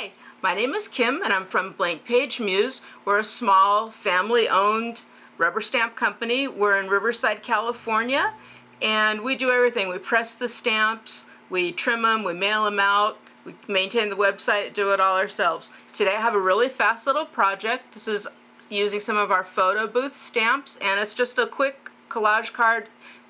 Hi, my name is Kim and I'm from Blank Page Muse. We're a small family-owned rubber stamp company. We're in Riverside, California, and we do everything. We press the stamps, we trim them, we mail them out, we maintain the website, do it all ourselves. Today I have a really fast little project. This is using some of our photo booth stamps, and it's just a quick collage card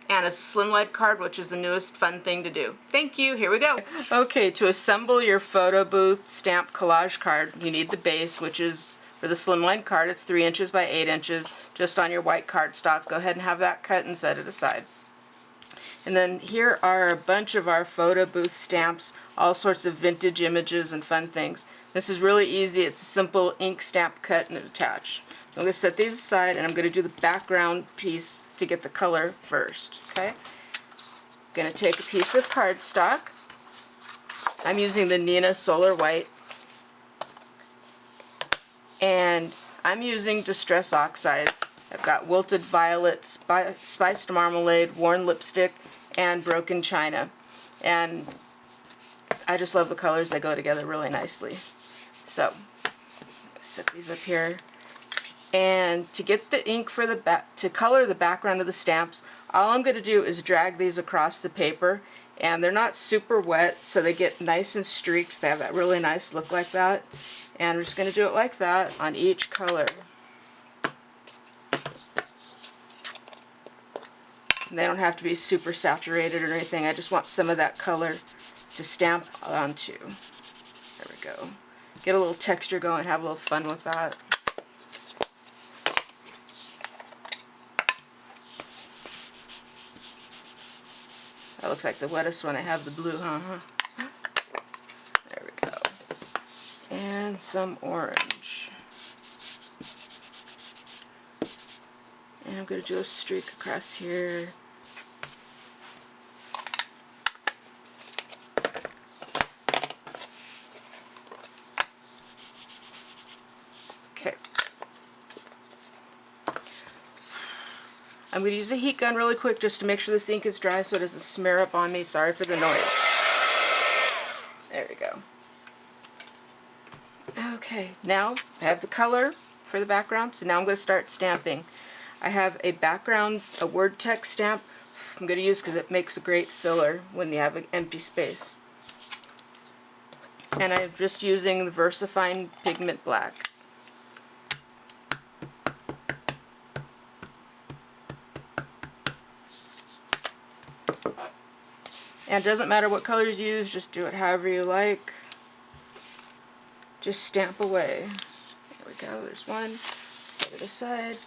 and a slimline card, which is the newest fun thing to do. Thank you, here we go. Okay, to assemble your photo booth stamp collage card, you need the base, which is, for the slimline card, it's 3 inches by 8 inches, just on your white cardstock. Go ahead and have that cut and set it aside. And then here are a bunch of our photo booth stamps, all sorts of vintage images and fun things. This is really easy. It's a simple ink stamp cut and attach. I'm going to set these aside, and I'm going to do the background piece to get the color first. Okay? I'm going to take a piece of cardstock. I'm using the Nina Solar White, and I'm using Distress Oxides. I've got Wilted Violet, Spiced Marmalade, Worn Lipstick, and Broken China. And I just love the colors. They go together really nicely. So, set these up here. And to get the ink for to color the background of the stamps, all I'm going to do is drag these across the paper, and they're not super wet, so they get nice and streaked. They have that really nice look like that. And I'm just going to do it like that on each color. And they don't have to be super saturated or anything. I just want some of that color to stamp onto. There we go. Get a little texture going, have a little fun with that. That looks like the wettest one. I have the blue, huh? There we go. And some orange. And I'm going to do a streak across here. Okay. I'm going to use a heat gun really quick just to make sure this ink is dry so it doesn't smear up on me. Sorry for the noise. There we go. Okay, now I have the color for the background, so now I'm going to start stamping. I have a background, a word text stamp I'm going to use because it makes a great filler when you have an empty space. And I'm just using the VersaFine Pigment Black. And it doesn't matter what colors you use, just do it however you like. Just stamp away. There we go, there's one. Set it aside.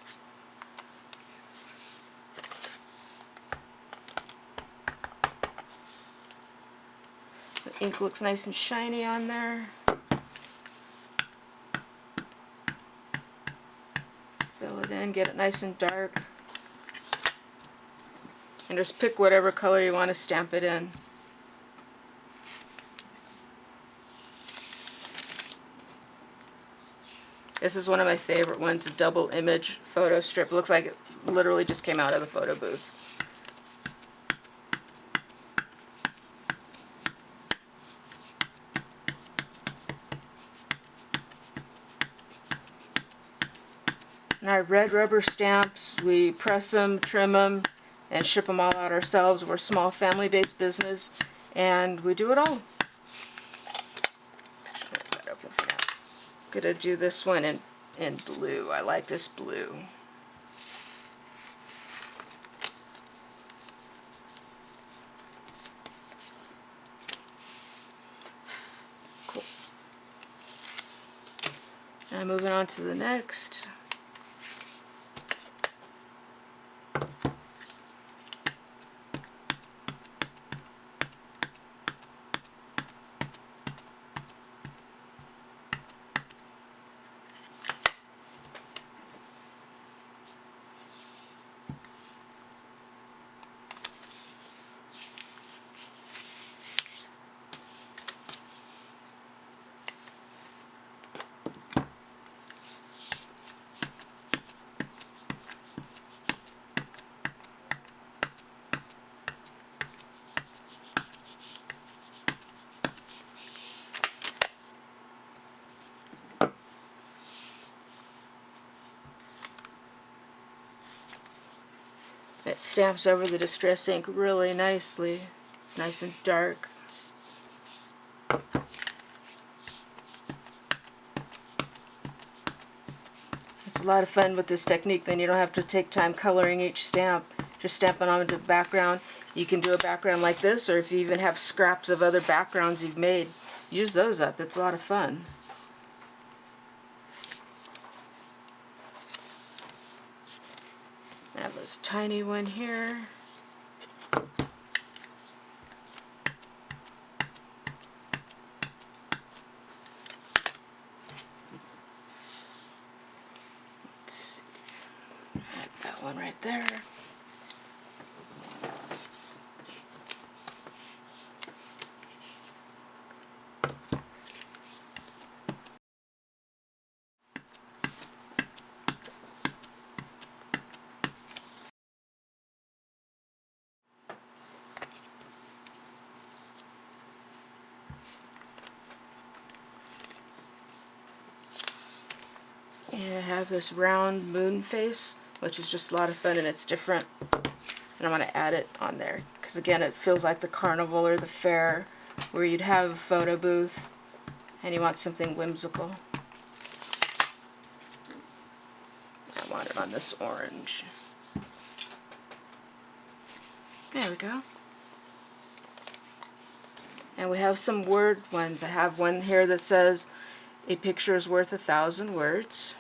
The ink looks nice and shiny on there. Fill it in, get it nice and dark. And just pick whatever color you want to stamp it in. This is one of my favorite ones, a double image photo strip. It looks like it literally just came out of the photo booth. And our red rubber stamps, we press them, trim them, and ship them all out ourselves. We're a small family-based business, and we do it all. I'm going to do this one in blue. I like this blue. Cool. And moving on to the next. it stamps over the distress ink really nicely. It's nice and dark. It's a lot of fun with this technique. Then you don't have to take time coloring each stamp. Just stamp it onto the background. You can do a background like this, or if you even have scraps of other backgrounds you've made, use those up. It's a lot of fun. I have this tiny one here. Let's see. Add that one right there. And I have this round moon face, which is just a lot of fun, and it's different. And I want to add it on there, because again, it feels like the carnival or the fair, where you'd have a photo booth, and you want something whimsical. I want it on this orange. There we go. And we have some word ones. I have one here that says, "A picture is worth 1,000 words."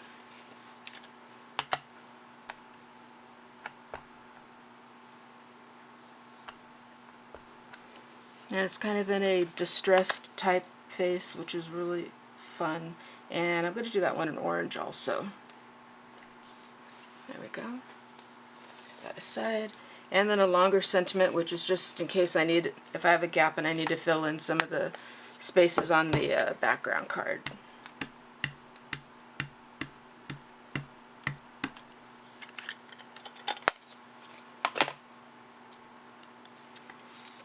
And it's kind of in a distressed typeface, which is really fun. And I'm going to do that one in orange also. There we go. Set that aside. And then a longer sentiment, which is just in case I need, if I have a gap and I need to fill in some of the spaces on the background card.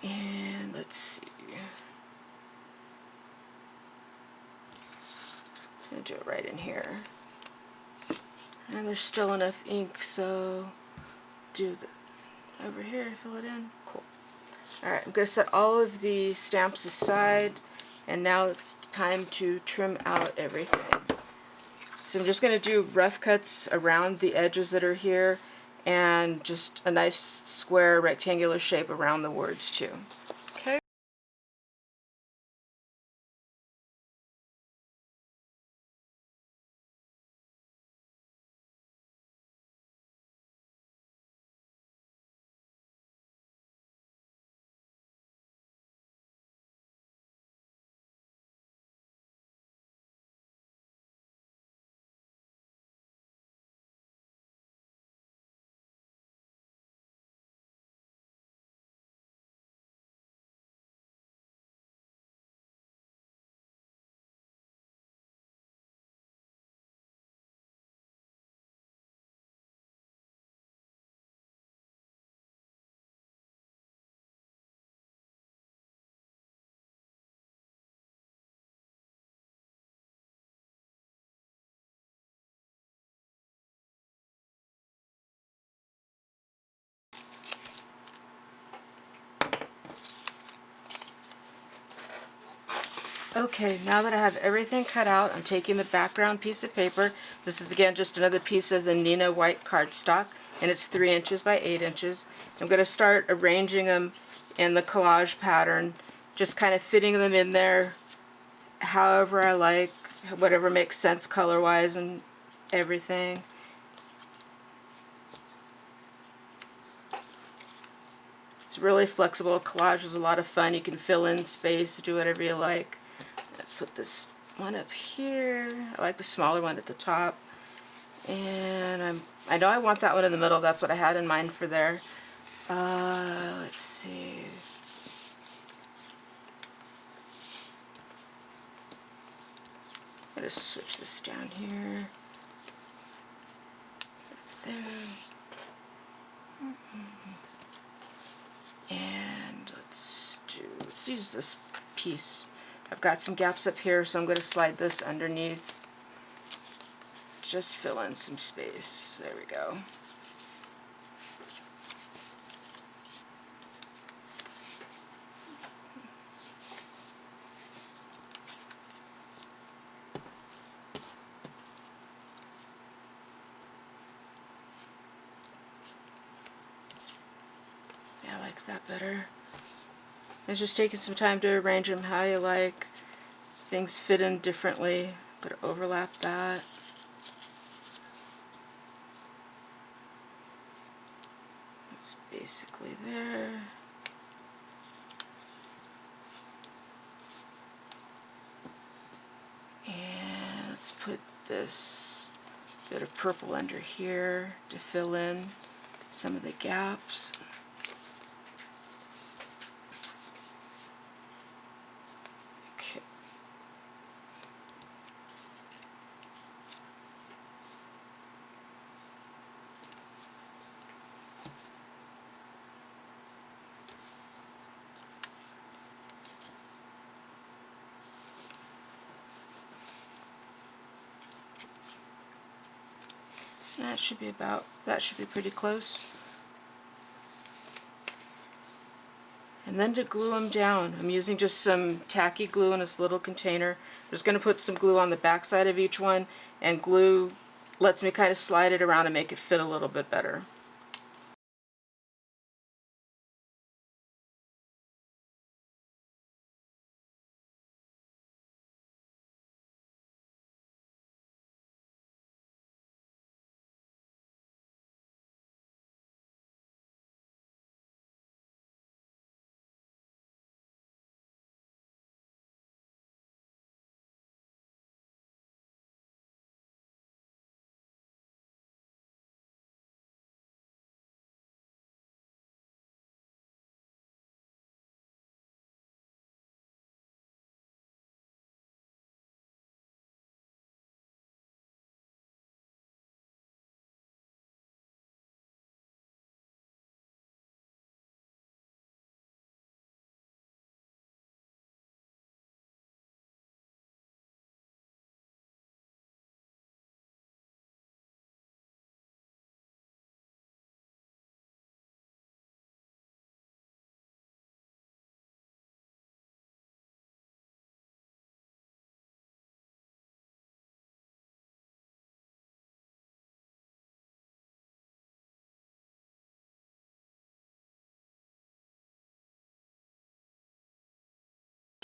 And let's see. I'm going to do it right in here. And there's still enough ink, so do the over here, fill it in. Cool. Alright, I'm going to set all of the stamps aside, and now it's time to trim out everything. So I'm just going to do rough cuts around the edges that are here, and just a nice square rectangular shape around the words too. Okay. Okay, now that I have everything cut out, I'm taking the background piece of paper. This is again just another piece of the Nina white cardstock, and it's 3 inches by 8 inches. I'm going to start arranging them in the collage pattern, just kind of fitting them in there however I like, whatever makes sense color-wise and everything. It's really flexible. Collage is a lot of fun. You can fill in space, do whatever you like. Let's put this one up here. I like the smaller one at the top. And I know I want that one in the middle. That's what I had in mind for there. Let's see. I'm going to switch this down here. There. And let's use this piece. I've got some gaps up here, so I'm going to slide this underneath. Just fill in some space. There we go. that better. It's just taking some time to arrange them how you like. Things fit in differently. But overlap that. It's basically there. And let's put this bit of purple under here to fill in some of the gaps. Okay. That should be pretty close. And then to glue them down, I'm using just some tacky glue in this little container. I'm just going to put some glue on the back side of each one, and glue lets me kind of slide it around and make it fit a little bit better.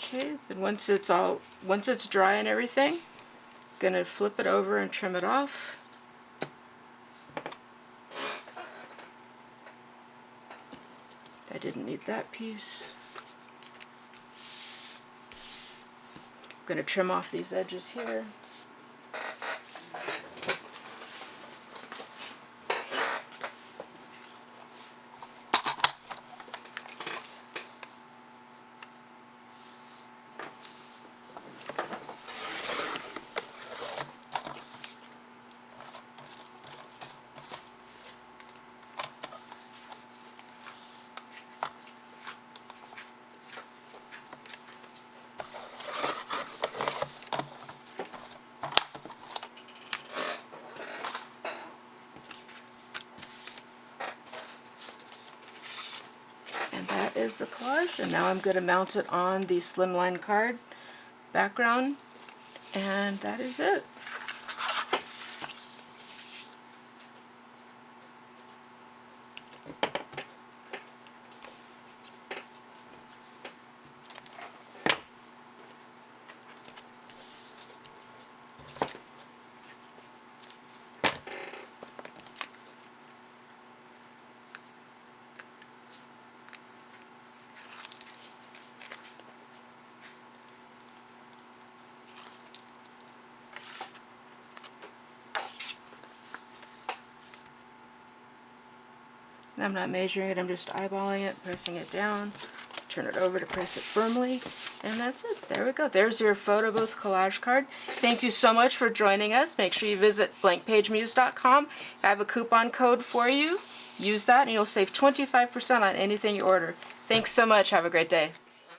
Okay, then once it's dry and everything, I'm gonna flip it over and trim it off. I didn't need that piece. I'm gonna trim off these edges here. And that is the collage, and now I'm going to mount it on the slimline card background, and that is it. And I'm not measuring it, I'm just eyeballing it, pressing it down, turn it over to press it firmly, and that's it. There we go. There's your photo booth collage card. Thank you so much for joining us. Make sure you visit blankpagemuse.com. I have a coupon code for you. Use that and you'll save 25% on anything you order. Thanks so much. Have a great day.